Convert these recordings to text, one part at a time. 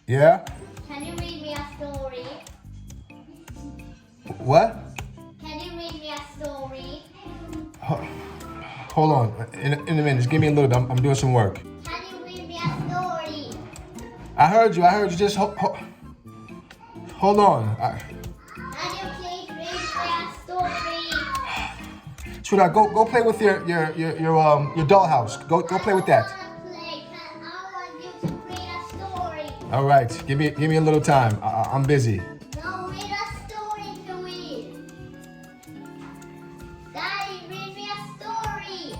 Yeah? Can you read me a story? What? Can you read me a story? Hold on. In a minute. Just give me a little bit. I'm doing some work. Can you read me a story? I heard you. Just hold on. Can you please read me a story? Sweetheart, go play with your dollhouse. Go play with that. I want you to read a story. All right. Give me a little time. I'm busy. No, read a story to me. Daddy, read me a story.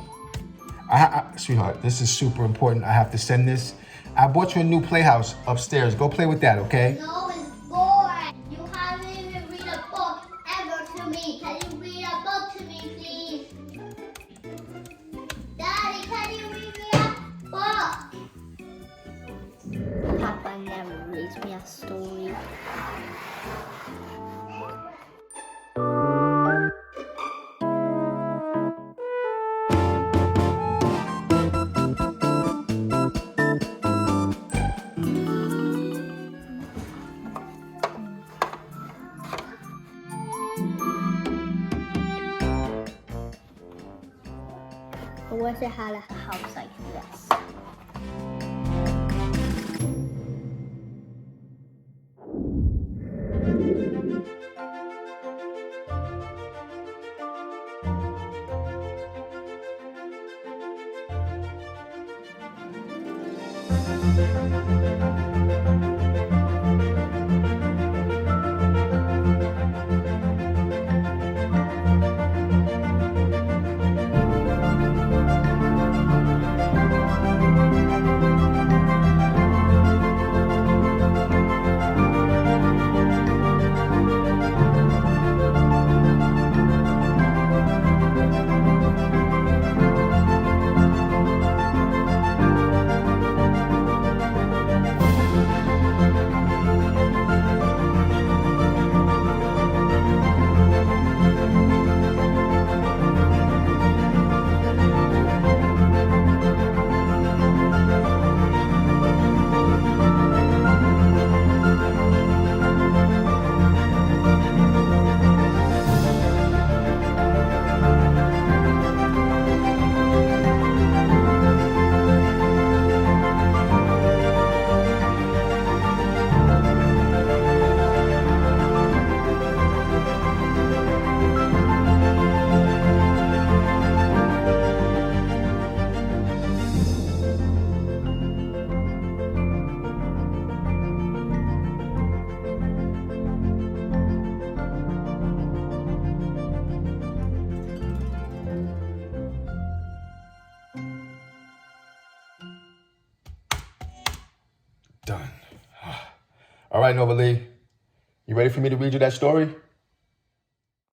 Sweetheart, this is super important. I have to send this. I bought you a new playhouse upstairs. Go play with that, okay? No, it's boring. You haven't even read a book ever to me. Can you read a book to me, please? Daddy, can you read me a book? Papa never reads me a story. I wish I had a house like this. Done. All right, Novalie. You ready for me to read you that story?